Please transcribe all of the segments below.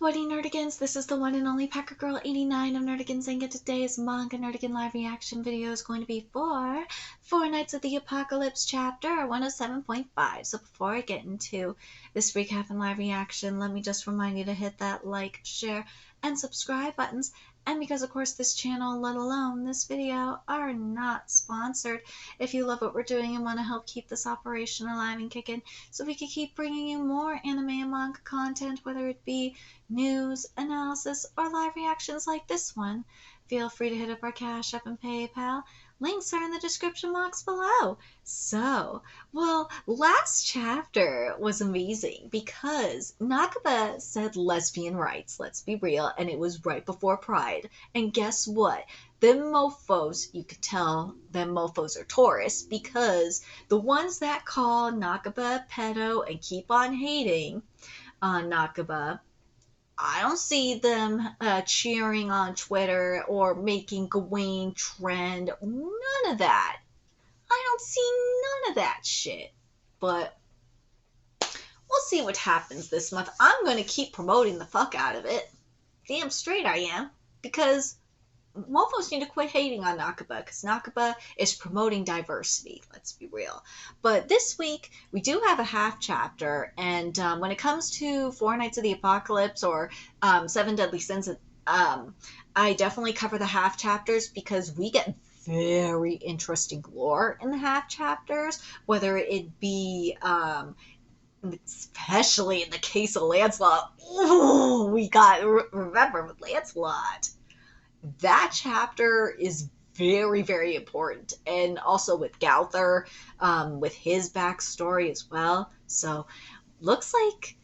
What nerdigans? This is the one and only Packer Girl 89 of Nerdigans, and today's Manga Nerdigan live reaction video is going to be for Four Nights of the Apocalypse chapter 107.5. So before I get into this recap and live reaction, let me just remind you to hit that like, share, and subscribe buttons. And because, of course, this channel, let alone this video, are not sponsored. If you love what we're doing and want to help keep this operation alive and kicking so we can keep bringing you more anime and manga content, whether it be news, analysis, or live reactions like this one, feel free to hit up our Cash App and PayPal. Links are in the description box below. So, well, last chapter was amazing because Nakaba said lesbian rights, let's be real, and it was right before Pride. And guess what? Them mofos, you could tell them mofos are Taurus, because the ones that call Nakaba pedo and keep on hating on Nakaba, I don't see them cheering on Twitter or making Gawain trend. None of that. I don't see none of that shit. But we'll see what happens this month. I'm going to keep promoting the fuck out of it. Damn straight I am. Because mofos need to quit hating on Nakaba, because Nakaba is promoting diversity, let's be real. But this week, we do have a half chapter, and when it comes to Four Nights of the Apocalypse or Seven Deadly Sins, I definitely cover the half chapters because we get very interesting lore in the half chapters, whether it be especially in the case of Lancelot. Ooh, we got, remember with Lancelot, that chapter is very, very important. And also with Gauther, with his backstory as well. So, looks like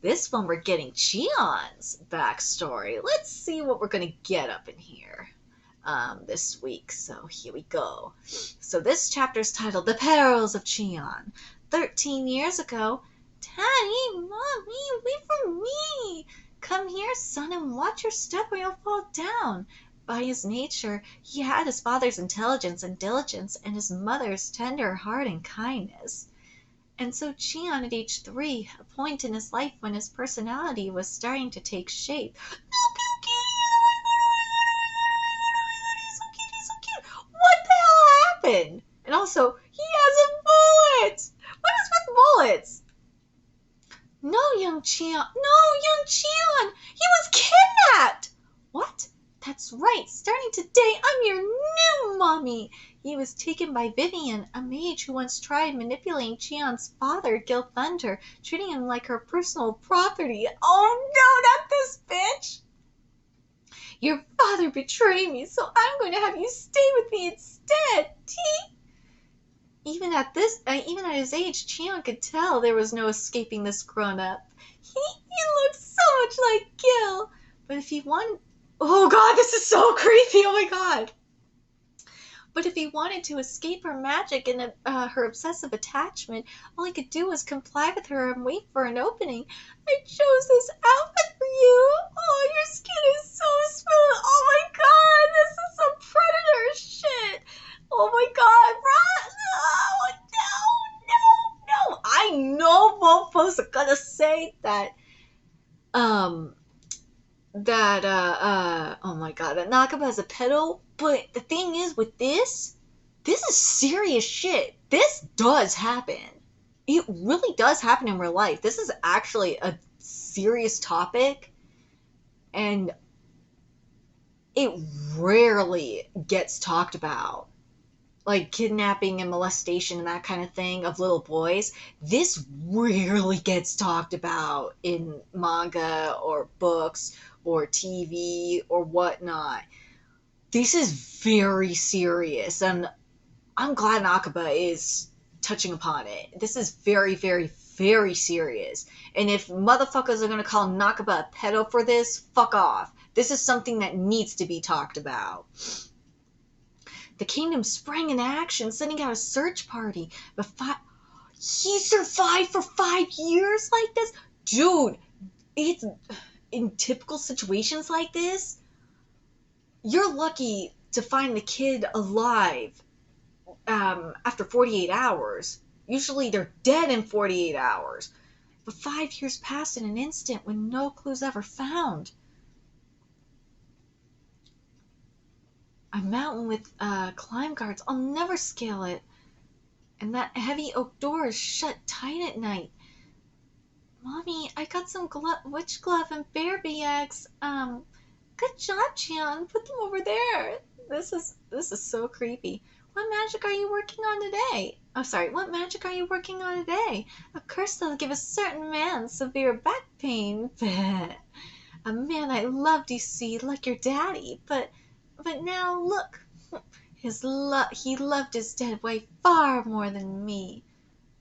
this one we're getting CHION'S backstory. Let's see what we're going to get up in here this week. So, here we go. So, this chapter is titled The Perils of CHION. 13 years ago, Daddy, Mommy, wait for me. Come here, son, and watch your step or you'll fall down. By his nature, he had his father's intelligence and diligence and his mother's tender heart and kindness. And so CHION at age 3, a point in his life when his personality was starting to take shape. He's so cute, he's so cute. What the hell happened? And also, he has a bullet. What is with bullets? No, young CHION. No, young CHION. He was kidnapped. What? That's right. Starting today, I'm your new mommy. He was taken by Vivian, a mage who once tried manipulating CHION'S father, Gil Thunder, treating him like her personal property. Oh no, not this bitch. Your father betrayed me, so I'm going to have you stay with me instead. Tee. Even at his age, CHION could tell there was no escaping this grown-up. He looks so much like Gil. But if he wanted... Oh god, this is so creepy, oh my god. But if he wanted to escape her magic and her obsessive attachment, all he could do was comply with her and wait for an opening. I chose this outfit for you. Oh, your skin is so smooth. Oh my god, this is some predator shit. Oh my god, no. I know mofos are gonna say that, oh my god, that Nakaba is a pedo, but the thing is with this is serious shit. This does happen. It really does happen in real life. This is actually a serious topic, and it rarely gets talked about. Like kidnapping and molestation and that kind of thing of little boys. This rarely gets talked about in manga or books or TV or whatnot. This is very serious, and I'm glad Nakaba is touching upon it. This is very, very, very serious. And if motherfuckers are going to call Nakaba a pedo for this, fuck off. This is something that needs to be talked about. The kingdom sprang into action, sending out a search party. But he survived for 5 years like this? Dude, it's in typical situations like this, you're lucky to find the kid alive after 48 hours. Usually they're dead in 48 hours. But 5 years passed in an instant with no clues ever found. A mountain with climb guards. I'll never scale it. And that heavy oak door is shut tight at night. Mommy, I got some witch glove and bear eggs. Good job, Chion. Put them over there. This is so creepy. What magic are you working on today? Oh, sorry. What magic are you working on today? A curse that'll give a certain man severe back pain. A man I loved, you see, like your daddy. But now look. He loved his dead wife far more than me.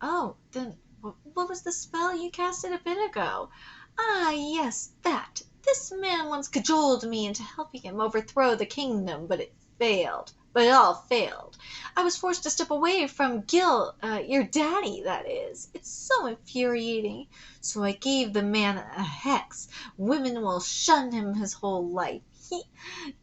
Oh, then what was the spell you casted a bit ago? Ah, yes, that. This man once cajoled me into helping him overthrow the kingdom, but it failed. But it all failed. I was forced to step away from Gil, your daddy, that is. It's so infuriating. So I gave the man a hex. Women will shun him his whole life.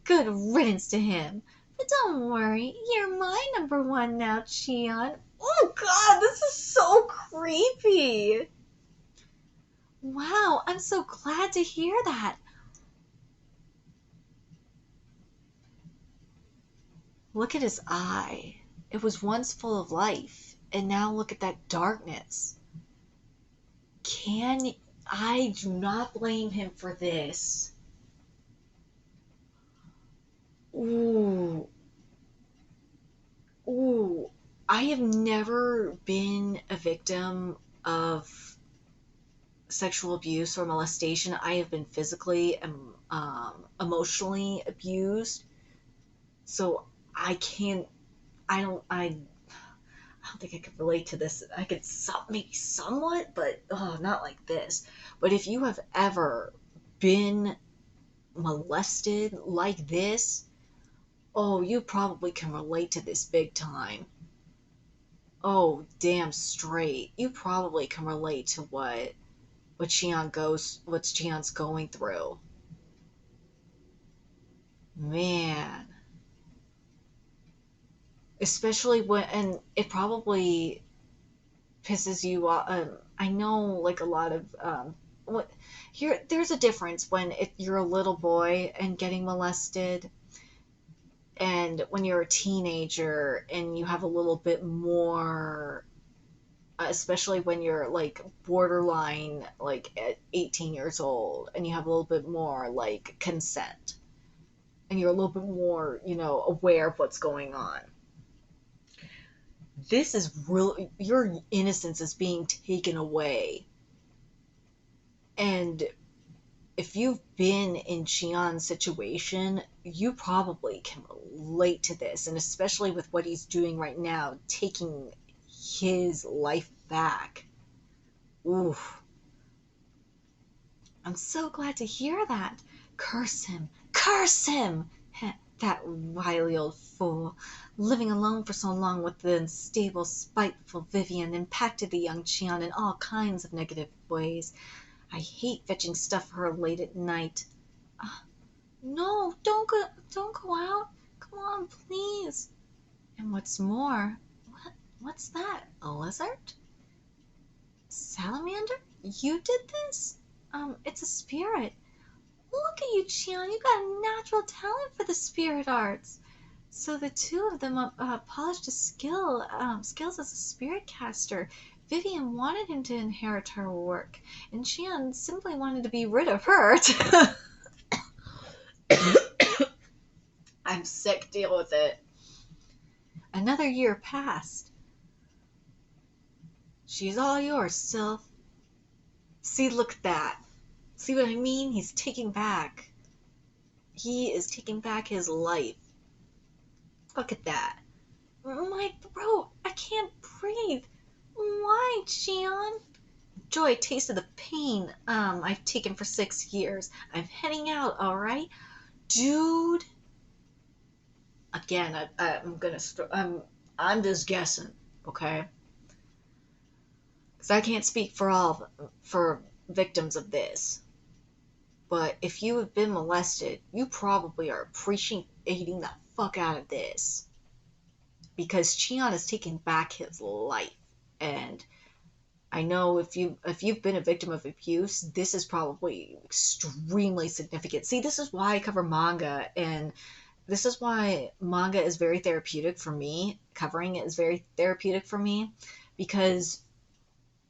Good riddance to him. But don't worry, you're my number one now, Chion. Oh God, this is so creepy. Wow, I'm so glad to hear that. Look at his eye. It was once full of life, and now look at that darkness. I do not blame him for this. Ooh. Ooh. I have never been a victim of sexual abuse or molestation. I have been physically and emotionally abused. So I don't think I could relate to this. I could maybe somewhat, but not like this. But if you have ever been molested like this, oh, you probably can relate to this big time. Oh, damn straight. You probably can relate to what Chion's going through. Man. Especially and it probably pisses you off. I know, like, a lot of there's a difference when you're a little boy and getting molested, and when you're a teenager and you have a little bit more, especially when you're like borderline, like at 18 years old, and you have a little bit more like consent, and you're a little bit more, aware of what's going on. This is really, your innocence is being taken away. And if you've been in Chion's situation, you probably can relate to this, and especially with what he's doing right now, taking his life back. Oof. I'm so glad to hear that. Curse him! Curse him! That wily old fool, living alone for so long with the unstable, spiteful Vivian, impacted the young Chion in all kinds of negative ways. I hate fetching stuff for her late at night. No, don't go out. Come on, please. And what's more, what's that? A lizard? Salamander? You did this? It's a spirit. Look at you, Chion. You got a natural talent for the spirit arts. So the two of them polished his skills as a spirit caster. Vivian wanted him to inherit her work, and Chion simply wanted to be rid of her. I'm sick. Deal with it. Another year passed. She's all yours, Sylph. See, look at that. See what I mean? He is taking back his life. Look at that. My throat. I can't breathe. Why, Chion? Joy, taste of the pain I've taken for 6 years. I'm heading out, alright? Dude. Again, I'm just guessing, okay? Because I can't speak for victims of this. But if you have been molested, you probably are appreciating the fuck out of this. Because Chion is taking back his life. And I know if you've been a victim of abuse, this is probably extremely significant. See, this is why I cover manga, and this is why manga is very therapeutic for me. Covering it is very therapeutic for me because,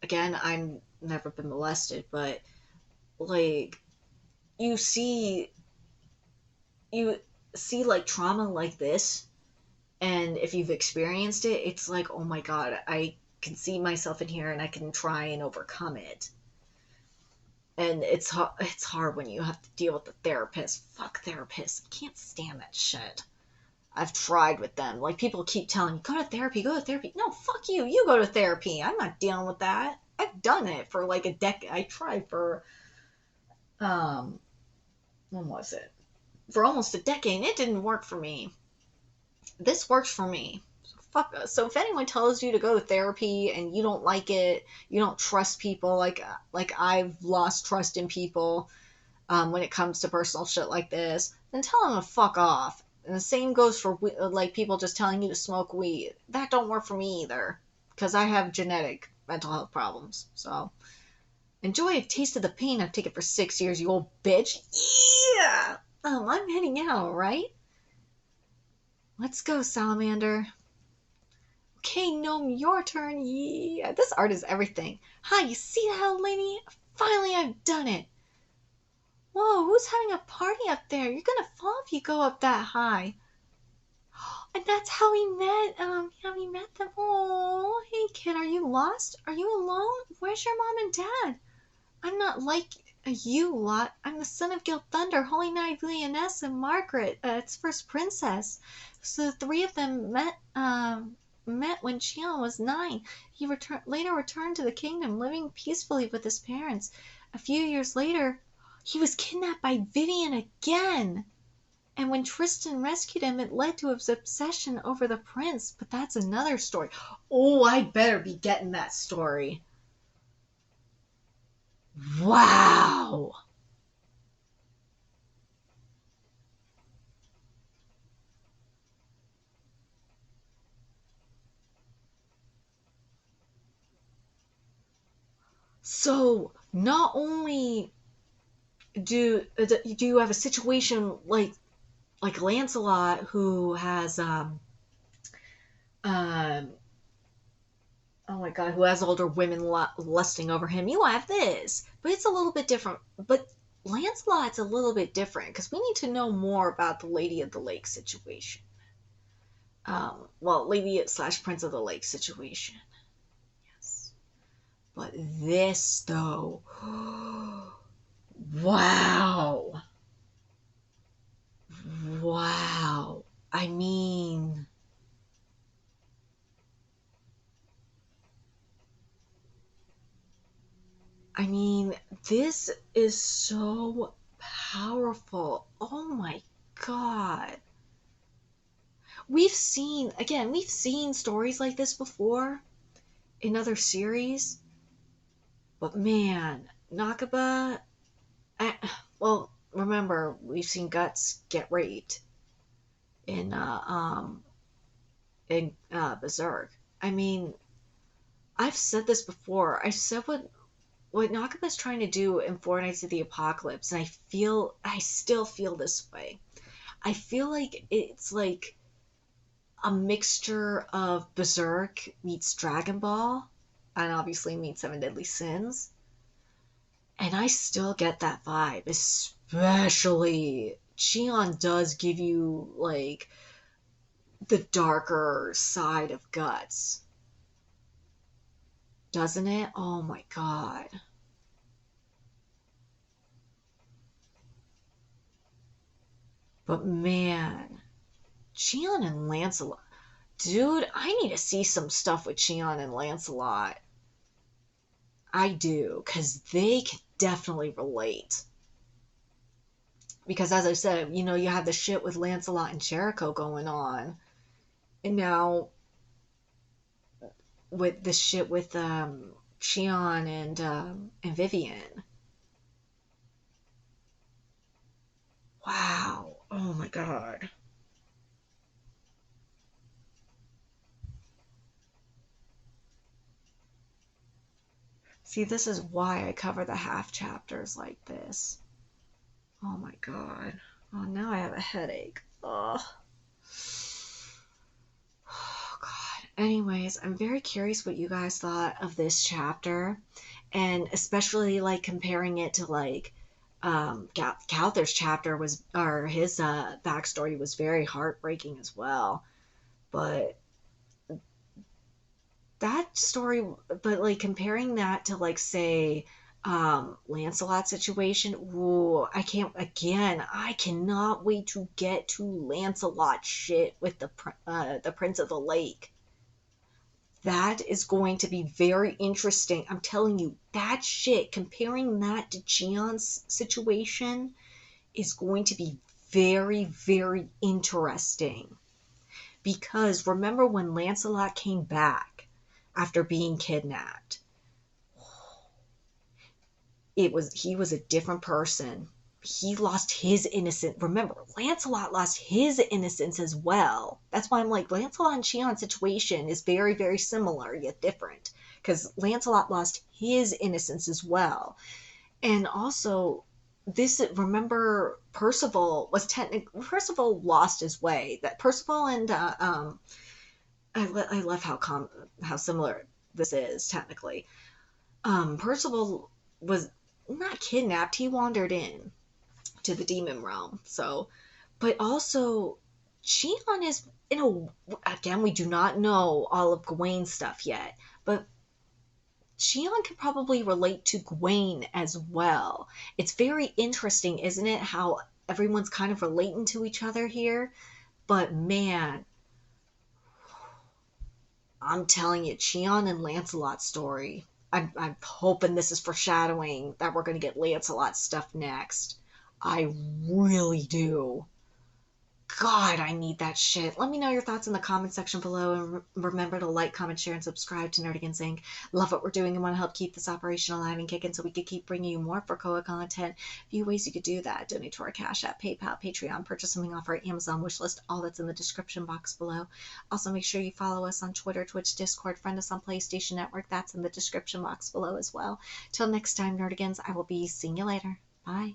again, I'm never been molested, but like you see you see like trauma like this, and if you've experienced it, it's like, oh my god, I can see myself in here and I can try and overcome it. And it's hard when you have to deal with the therapist. Fuck therapists. I can't stand that shit. I've tried with them. Like, people keep telling me, go to therapy, go to therapy. No, fuck you. You go to therapy. I'm not dealing with that. I've done it for like a decade. I tried for um when was it? For almost a decade, and it didn't work for me. This works for me. So fuck us. So if anyone tells you to go to therapy and you don't like it, you don't trust people, like I've lost trust in people when it comes to personal shit like this, then tell them to fuck off. And the same goes for like people just telling you to smoke weed. That don't work for me either, because I have genetic mental health problems. So enjoy a taste of the pain I've taken for 6 years, you old bitch. Yeah. I'm heading out, right? Let's go, Salamander. Okay, Gnome, your turn. Yeah, this art is everything. Hi, you see that, lady? Finally, I've done it. Whoa, who's having a party up there? You're gonna fall if you go up that high. And that's how we met. Yeah, we met them. Oh, hey kid, are you lost? Are you alone? Where's your mom and dad? I'm not like you lot. I'm the son of Gil Thunder, Holy Knight Leoness, and Margaret, its first princess. So the three of them met when Chion was 9. He later returned to the kingdom, living peacefully with his parents. A few years later, he was kidnapped by Vivian again. And when Tristan rescued him, it led to his obsession over the prince. But that's another story. Oh, I better be getting that story. Wow. So not only do you have a situation like Lancelot, who has um oh my god, who has older women lusting over him. You have this, but it's a little bit different. But Lancelot's a little bit different because we need to know more about the Lady of the Lake situation. Well, Lady slash Prince of the Lake situation. Yes, but this though, wow, wow. I mean, I mean, this is so powerful. Oh my god. We've seen stories like this before in other series, but man, Nakaba, I, well, remember, we've seen Guts get raped in Berserk. I mean, I've said this before. I said what Nakaba's trying to do in Four Nights of the Apocalypse, and I still feel this way. I feel like it's like a mixture of Berserk meets Dragon Ball, and obviously meets Seven Deadly Sins. And I still get that vibe, especially Chion does give you like the darker side of Guts, doesn't it? Oh my god. But man, Chion and Lancelot. Dude, I need to see some stuff with Chion and Lancelot. I do, because they can definitely relate. Because as I said, you have the shit with Lancelot and Jericho going on. And now with the shit with Chion and Vivian. Wow. Oh my god. See, this is why I cover the half chapters like this. Oh my god. Oh, now I have a headache. Oh. Oh god. Anyways, I'm very curious what you guys thought of this chapter, and especially like comparing it to like Calther's chapter was, or his backstory was very heartbreaking as well. But that story, but like comparing that to like say Lancelot's situation, ooh, I cannot wait to get to Lancelot shit with the Prince of the Lake. That is going to be very interesting. I'm telling you, that shit, comparing that to CHION'S situation is going to be very, very interesting. Because remember when Lancelot came back after being kidnapped? He was a different person. He lost his innocence. Remember, Lancelot lost his innocence as well. That's why I'm like, Lancelot and CHION'S situation is very, very similar yet different. Because Lancelot lost his innocence as well. And also, remember, Percival lost his way. That Percival and I love how similar this is technically. Percival was not kidnapped; he wandered in to the demon realm. So, but also, CHION is again, we do not know all of Gawain's stuff yet, but CHION can probably relate to Gawain as well. It's very interesting, isn't it? How everyone's kind of relating to each other here. But man, I'm telling you, CHION and Lancelot's story. I'm hoping this is foreshadowing that we're going to get Lancelot's stuff next. I really do. God, I need that shit. Let me know your thoughts in the comment section below, and remember to like, comment, share, and subscribe to Nerdigans Inc. Love what we're doing and want to help keep this operation alive and kicking so we could keep bringing you more Krakoa content. A few ways you could do that: donate to our Cash App, PayPal, Patreon, purchase something off our Amazon wishlist. All that's in the description box below. Also, make sure you follow us on Twitter, Twitch, Discord, friend us on PlayStation Network. That's in the description box below as well. Till next time, Nerdigans, I will be seeing you later. Bye.